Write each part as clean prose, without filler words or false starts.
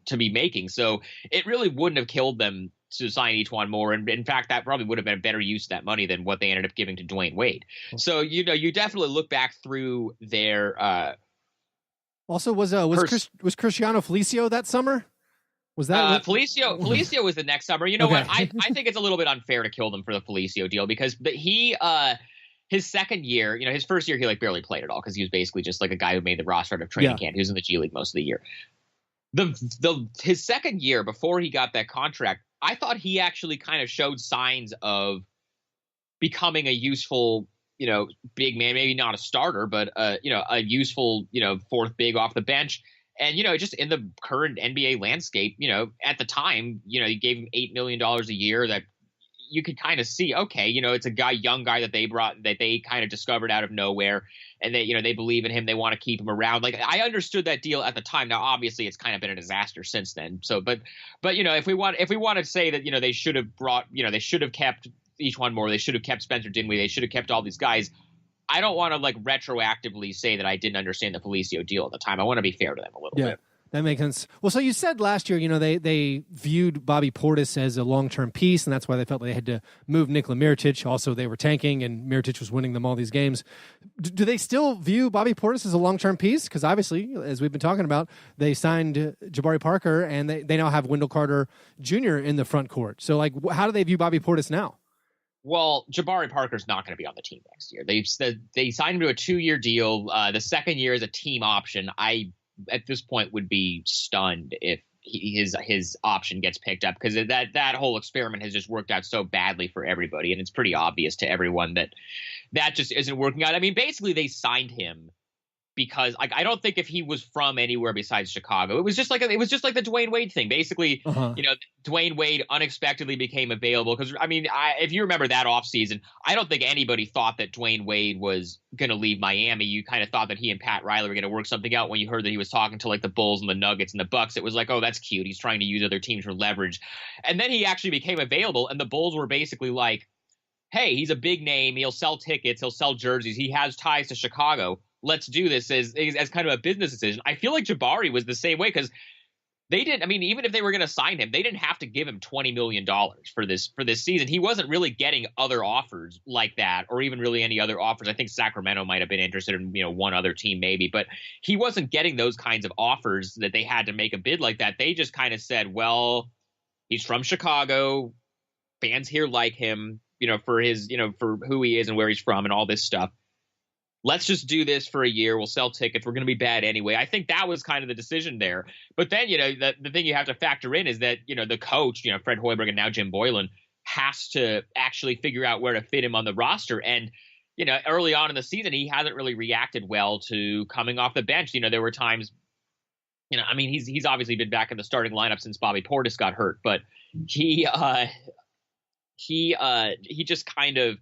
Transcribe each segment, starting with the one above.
to be making. So it really wouldn't have killed them to sign E'Twaun Moore. And in fact, that probably would have been a better use of that money than what they ended up giving to Dwayne Wade. So, you definitely look back through their also was Cristiano Felicio that summer? Was that Felicio was the next summer. You know what? I think it's a little bit unfair to kill them for the Felicio deal because his second year, his first year he like barely played at all because he was basically just like a guy who made the roster out of training camp. He was in the G League most of the year. His second year before he got that contract, I thought he actually kind of showed signs of becoming a useful, big man, maybe not a starter, but a useful, fourth big off the bench. And, just in the current NBA landscape, at the time, he gave him $8 million a year that you could kind of see, okay, it's a young guy that they kind of discovered out of nowhere. And they believe in him. They want to keep him around. Like, I understood that deal at the time. Now, obviously, it's kind of been a disaster since then. So, but if we want to say that, they should have kept E'Twaun Moore, they should have kept Spencer Dinwiddie, they should have kept all these guys. I don't want to like retroactively say that I didn't understand the Felicio deal at the time. I want to be fair to them a little bit. That makes sense. Well, so you said last year, they viewed Bobby Portis as a long-term piece, and that's why they felt they had to move Nikola Mirotic. Also, they were tanking, and Mirotic was winning them all these games. Do they still view Bobby Portis as a long-term piece? Because obviously, as we've been talking about, they signed Jabari Parker, and they now have Wendell Carter Jr. in the front court. So, like, how do they view Bobby Portis now? Well, Jabari Parker's not going to be on the team next year. They signed him to a 2-year deal. The second year is a team option. I, at this point, would be stunned if his option gets picked up because that whole experiment has just worked out so badly for everybody, and it's pretty obvious to everyone that just isn't working out. I mean, basically, they signed him because I don't think if he was from anywhere besides Chicago, it was just like the Dwayne Wade thing. Basically, Dwayne Wade unexpectedly became available because if you remember that offseason, I don't think anybody thought that Dwayne Wade was going to leave Miami. You kind of thought that he and Pat Riley were going to work something out when you heard that he was talking to like the Bulls and the Nuggets and the Bucks. It was like, oh, that's cute. He's trying to use other teams for leverage. And then he actually became available, and the Bulls were basically like, hey, he's a big name. He'll sell tickets. He'll sell jerseys. He has ties to Chicago. Let's do this as kind of a business decision. I feel like Jabari was the same way because they didn't. Even if they were going to sign him, they didn't have to give him $20 million for this season. He wasn't really getting other offers like that, or even really any other offers. I think Sacramento might have been interested in one other team maybe, but he wasn't getting those kinds of offers that they had to make a bid like that. They just kind of said, well, he's from Chicago, fans here like him, for his for who he is and where he's from and all this stuff. Let's just do this for a year. We'll sell tickets. We're going to be bad anyway. I think that was kind of the decision there. But then, the thing you have to factor in is that, the coach, Fred Hoiberg and now Jim Boylan has to actually figure out where to fit him on the roster. And, early on in the season, he hasn't really reacted well to coming off the bench. There were times, he's obviously been back in the starting lineup since Bobby Portis got hurt, but he just kind of,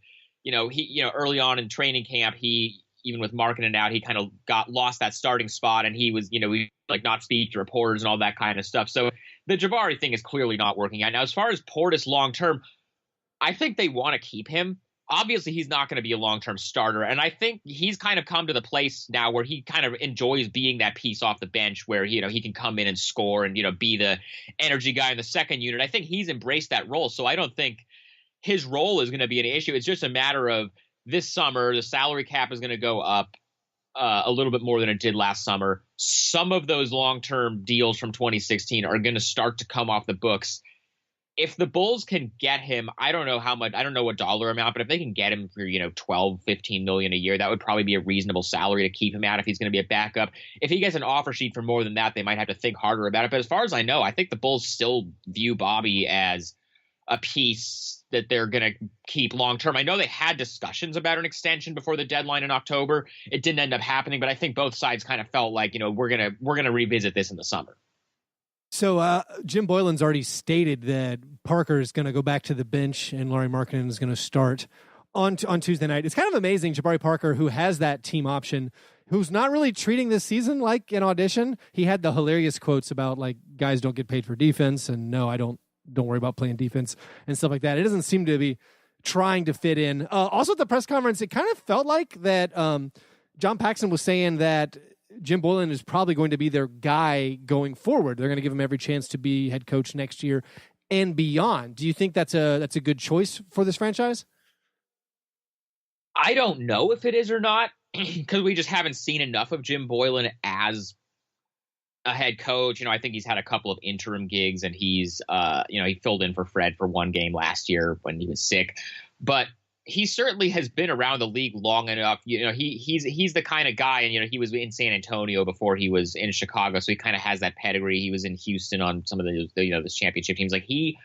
early on in training camp, even with Markkanen out, he kind of lost that starting spot, and he was, not speak to reporters and all that kind of stuff. So the Jabari thing is clearly not working out. Now, as far as Portis long-term, I think they want to keep him. Obviously, he's not going to be a long-term starter, and I think he's kind of come to the place now where he kind of enjoys being that piece off the bench where, he can come in and score and, be the energy guy in the second unit. I think he's embraced that role, so I don't think his role is going to be an issue. It's just a matter of this summer, the salary cap is going to go up a little bit more than it did last summer. Some of those long-term deals from 2016 are going to start to come off the books. If the Bulls can get him, I don't know how much, I don't know what dollar amount, but if they can get him for, 12, 15 million a year, that would probably be a reasonable salary to keep him at if he's going to be a backup. If he gets an offer sheet for more than that, they might have to think harder about it. But as far as I know, I think the Bulls still view Bobby as a piece that they're going to keep long term. I know they had discussions about an extension before the deadline in October. It didn't end up happening, but I think both sides kind of felt like, we're going to revisit this in the summer. So Jim Boylan's already stated that Parker is going to go back to the bench and Lauri Markkanen is going to start on Tuesday night. It's kind of amazing, Jabari Parker, who has that team option, who's not really treating this season like an audition. He had the hilarious quotes about like guys don't get paid for defense and no, I don't worry about playing defense and stuff like that. It doesn't seem to be trying to fit in. Also at the press conference, it kind of felt like that John Paxson was saying that Jim Boylen is probably going to be their guy going forward. They're going to give him every chance to be head coach next year and beyond. Do you think that's a good choice for this franchise? I don't know if it is or not, because we just haven't seen enough of Jim Boylen as a head coach. I think he's had a couple of interim gigs, and he's, he filled in for Fred for one game last year when he was sick. But he certainly has been around the league long enough. He's the kind of guy, and he was in San Antonio before he was in Chicago, so he kind of has that pedigree. He was in Houston on some of the this championship teams. Like he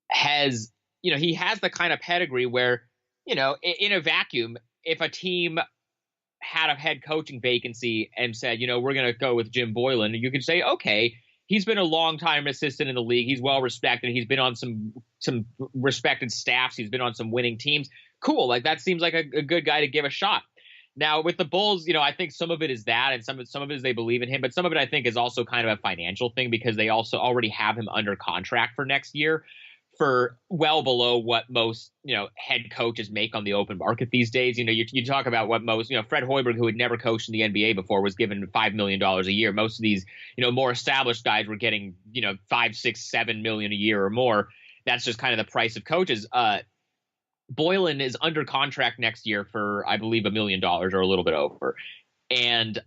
has the kind of pedigree where in a vacuum, if a team had a head coaching vacancy and said, we're going to go with Jim Boylen, you could say, okay, he's been a long time assistant in the league. He's well respected. He's been on some respected staffs. He's been on some winning teams. Cool. Like that seems like a good guy to give a shot. Now with the Bulls, I think some of it is that, and some of it is they believe in him, but some of it I think is also kind of a financial thing because they also already have him under contract for next year for well below what most, head coaches make on the open market these days. You talk about what most, Fred Hoiberg, who had never coached in the NBA before, was given $5 million a year. Most of these, more established guys were getting, 5, 6, 7 million a year or more. That's just kind of the price of coaches. Boylen is under contract next year for, I believe, $1 million or a little bit over. And,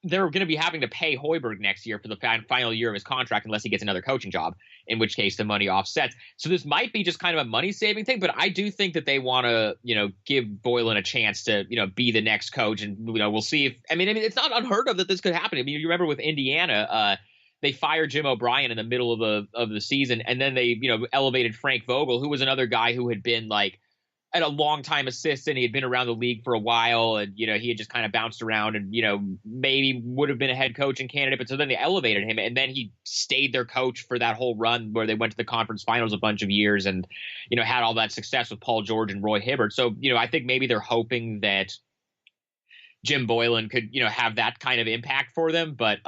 they're going to be having to pay Hoiberg next year for the final year of his contract unless he gets another coaching job, in which case the money offsets. So this might be just kind of a money-saving thing, but I do think that they want to, give Boylen a chance to, be the next coach. And, we'll see if – I mean, it's not unheard of that this could happen. I mean, you remember with Indiana, they fired Jim O'Brien in the middle of the season, and then they, elevated Frank Vogel, who was another guy who had been like – at a long time assistant. He had been around the league for a while, and he had just kind of bounced around and maybe would have been a head coaching candidate, but so then they elevated him, and then he stayed their coach for that whole run where they went to the conference finals a bunch of years and had all that success with Paul George and Roy Hibbert. So I think maybe they're hoping that Jim Boylen could have that kind of impact for them, but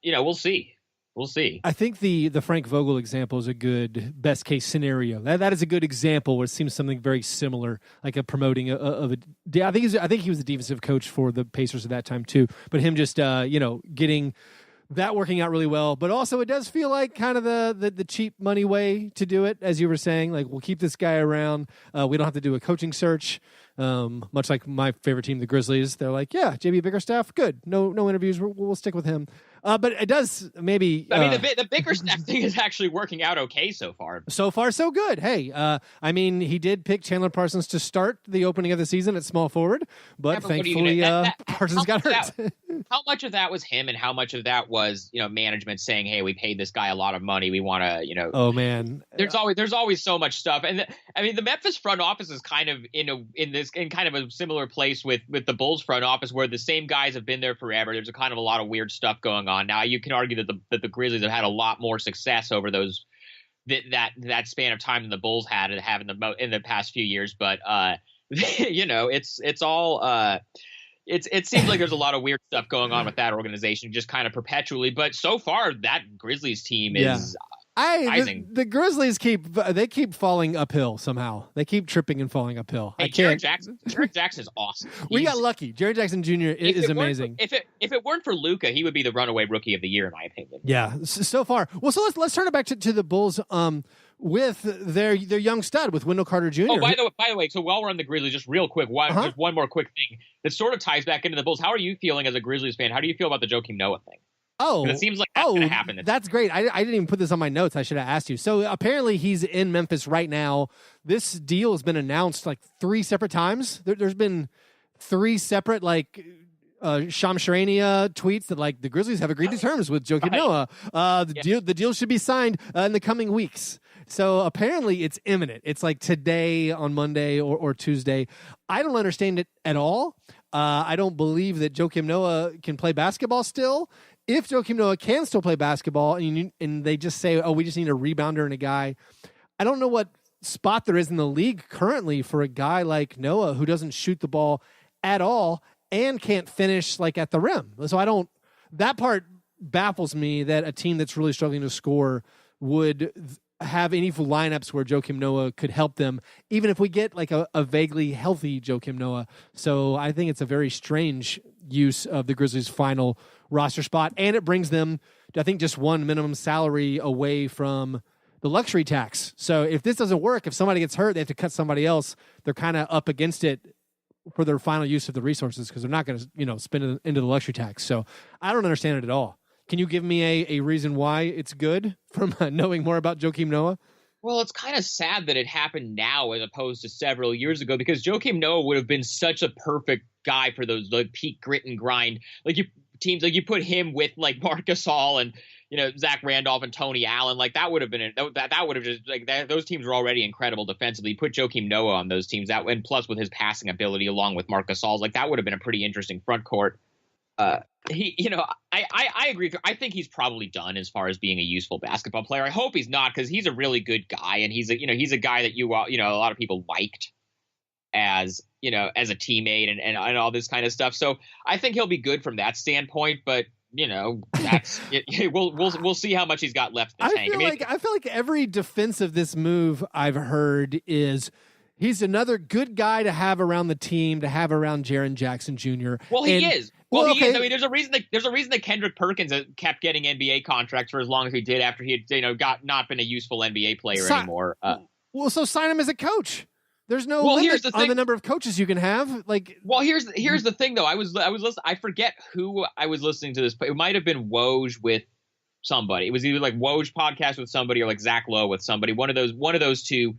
we'll see. We'll see. I think the Frank Vogel example is a good best case scenario. That is a good example where it seems something very similar, like a promoting of a. I think he was the defensive coach for the Pacers at that time too. But him just getting that working out really well. But also it does feel like kind of the cheap money way to do it, as you were saying. Like we'll keep this guy around. We don't have to do a coaching search. Much like my favorite team, the Grizzlies. They're like, yeah, JB Bickerstaff, good. No interviews. We'll stick with him. But it does maybe. I mean, the Bickerstaff thing is actually working out okay so far. So far, so good. Hey, I mean, he did pick Chandler Parsons to start the opening of the season at small forward, but thankfully Parsons got hurt. How much of that was him, and how much of that was management saying, "Hey, we paid this guy a lot of money. We want to Oh man, there's always so much stuff, and the Memphis front office is kind of in kind of a similar place with the Bulls front office, where the same guys have been there forever. There's a kind of a lot of weird stuff going on. Now you can argue that the Grizzlies have had a lot more success over that span of time than the Bulls have in the past few years, but it's all it seems like there's a lot of weird stuff going on with that organization just kind of perpetually, but so far that Grizzlies team is the Grizzlies keep falling uphill somehow. They keep tripping and falling uphill. Hey, Jaren Jackson is awesome. We got lucky. Jaren Jackson Jr. is amazing. If it weren't for Luka, he would be the runaway rookie of the year in my opinion. Yeah, so far. Well, so let's turn it back to the Bulls. With their young stud with Wendell Carter Jr. Oh, by the way, so while we're on the Grizzlies, just real quick, just one more quick thing that sort of ties back into the Bulls. How are you feeling as a Grizzlies fan? How do you feel about the Joakim Noah thing? Oh, it seems like that's going to happen. That's great. I didn't even put this on my notes. I should have asked you. So apparently he's in Memphis right now. This deal has been announced like 3 separate times. There's been 3 separate Sham Charania tweets that like the Grizzlies have agreed to terms with Joakim Noah. The deal should be signed in the coming weeks. So apparently it's imminent. It's like today on Monday or Tuesday. I don't understand it at all. I don't believe that Joakim Noah can play basketball still. If Joakim Noah can still play basketball and they just say, oh, we just need a rebounder and a guy, I don't know what spot there is in the league currently for a guy like Noah who doesn't shoot the ball at all and can't finish like at the rim. So that part baffles me that a team that's really struggling to score would have any lineups where Joakim Noah could help them, even if we get like a vaguely healthy Joakim Noah. So I think it's a very strange use of the Grizzlies' final roster spot, and it brings them, I think, just one minimum salary away from the luxury tax. So if this doesn't work, if somebody gets hurt, they have to cut somebody else. They're kind of up against it for their final use of the resources because they're not going to, spend it into the luxury tax. So I don't understand it at all. Can you give me a reason why it's good from knowing more about Joakim Noah? Well, it's kind of sad that it happened now as opposed to several years ago, because Joakim Noah would have been such a perfect guy for those peak grit and grind. Teams like you put him with like Marc Gasol and Zach Randolph and Tony Allen, like that would have been that would have just like that, those teams were already incredible defensively. You put Joakim Noah on those teams, and plus with his passing ability along with Marc Gasol's, like that would have been a pretty interesting front court. I agree. I think he's probably done as far as being a useful basketball player. I hope he's not, because he's a really good guy, and he's a guy that a lot of people liked as a teammate and all this kind of stuff. So I think he'll be good from that standpoint. But that's we'll see how much he's got left in the tank. I feel like every defense of this move I've heard is he's another good guy to have around the team, to have around Jaren Jackson Jr. Well, he is. Well, he is. I mean, there's a reason that Kendrick Perkins kept getting NBA contracts for as long as he did after he had not been a useful NBA player anymore. So sign him as a coach. There's no limit on the number of coaches you can have. Here's the thing though. I was listening. I forget who I was listening to this, but it might have been Woj with somebody. It was either like Woj podcast with somebody or like Zach Lowe with somebody. One of those two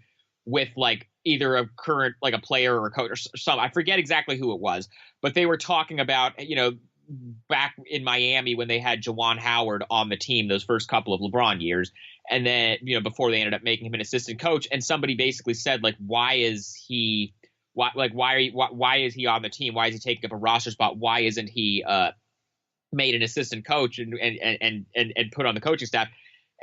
with like either a current like a player or a coach or some. I forget exactly who it was, but they were talking about back in Miami when they had Juwan Howard on the team those first couple of LeBron years. And then, before they ended up making him an assistant coach, and somebody basically said, like, why is he on the team? Why is he taking up a roster spot? Why isn't he made an assistant coach and put on the coaching staff?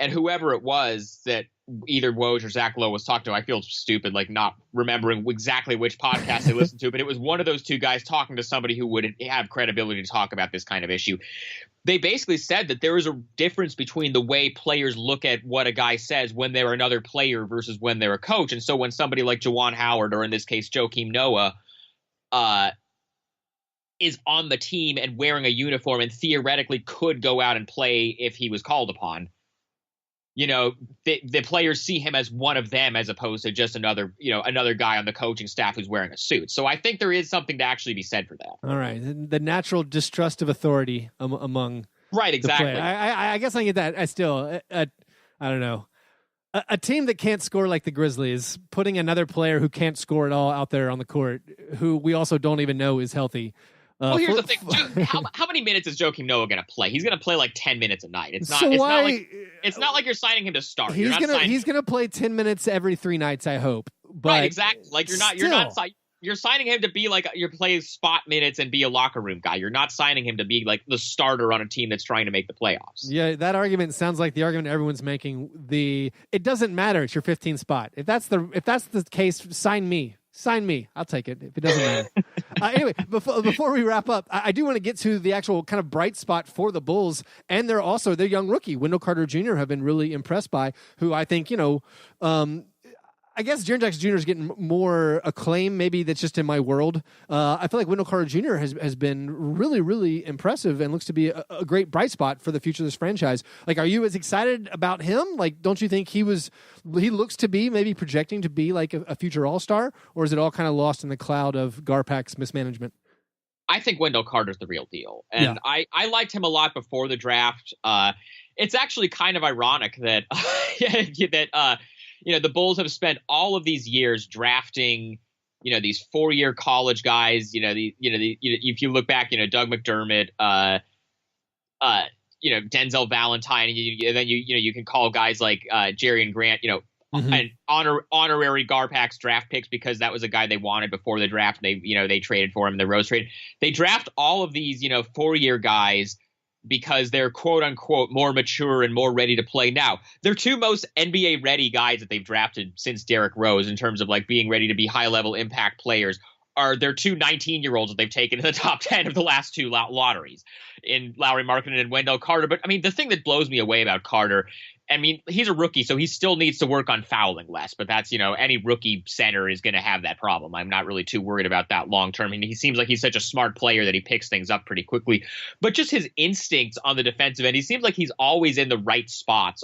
And whoever it was that either Woj or Zach Lowe was talking to, I feel stupid, like not remembering exactly which podcast they listened to, but it was one of those two guys talking to somebody who would have credibility to talk about this kind of issue. They basically said that there is a difference between the way players look at what a guy says when they're another player versus when they're a coach. And so when somebody like Juwan Howard, or in this case, Joakim Noah, is on the team and wearing a uniform and theoretically could go out and play if he was called upon, the players see him as one of them as opposed to just another guy on the coaching staff who's wearing a suit. So I think there is something to actually be said for that. All right. The natural distrust of authority among right. Exactly. I guess I get that. I don't know. A team that can't score like the Grizzlies, putting another player who can't score at all out there on the court, who we also don't even know is healthy. Here's the thing. How many minutes is Joakim Noah going to play? He's going to play like 10 minutes a night. It's not like you're signing him to start. He's going to play 10 minutes every 3 nights, I hope. But right, exactly. Like you're signing him to be like you're playing spot minutes and be a locker room guy. You're not signing him to be like the starter on a team that's trying to make the playoffs. Yeah, that argument sounds like the argument everyone's making. It doesn't matter. It's your 15th spot. If that's the case, sign me. Sign me. I'll take it if it doesn't matter. Anyway, before we wrap up, I do want to get to the actual kind of bright spot for the Bulls, and they're also their young rookie, Wendell Carter Jr., have been really impressed by, who I think, I guess Jaren Jackson Jr. is getting more acclaim. Maybe that's just in my world. I feel like Wendell Carter Jr. has been really, really impressive and looks to be a great bright spot for the future of this franchise. Like, are you as excited about him? Like, don't you think he looks to be maybe projecting to be like a future All-Star, or is it all kind of lost in the cloud of Garpax's mismanagement? I think Wendell Carter's the real deal. And yeah. I liked him a lot before the draft. It's actually kind of ironic that the Bulls have spent all of these years drafting, these 4-year college guys. If you look back, Doug McDermott, Denzel Valentine, and then you can call guys like Jerry Grant, an honorary Garpax draft picks because that was a guy they wanted before the draft. They traded for him in the Rose trade. They draft all of these 4-year guys because they're quote unquote more mature and more ready to play now. They're two most NBA ready guys that they've drafted since Derrick Rose in terms of like being ready to be high level impact players are their two 19-year-olds that they've taken in the top 10 of the last two lotteries in Lauri Markkanen and Wendell Carter. But I mean, the thing that blows me away about Carter, I mean, he's a rookie, so he still needs to work on fouling less. But that's, any rookie center is going to have that problem. I'm not really too worried about that long term. I mean, he seems like he's such a smart player that he picks things up pretty quickly. But just his instincts on the defensive end, he seems like he's always in the right spots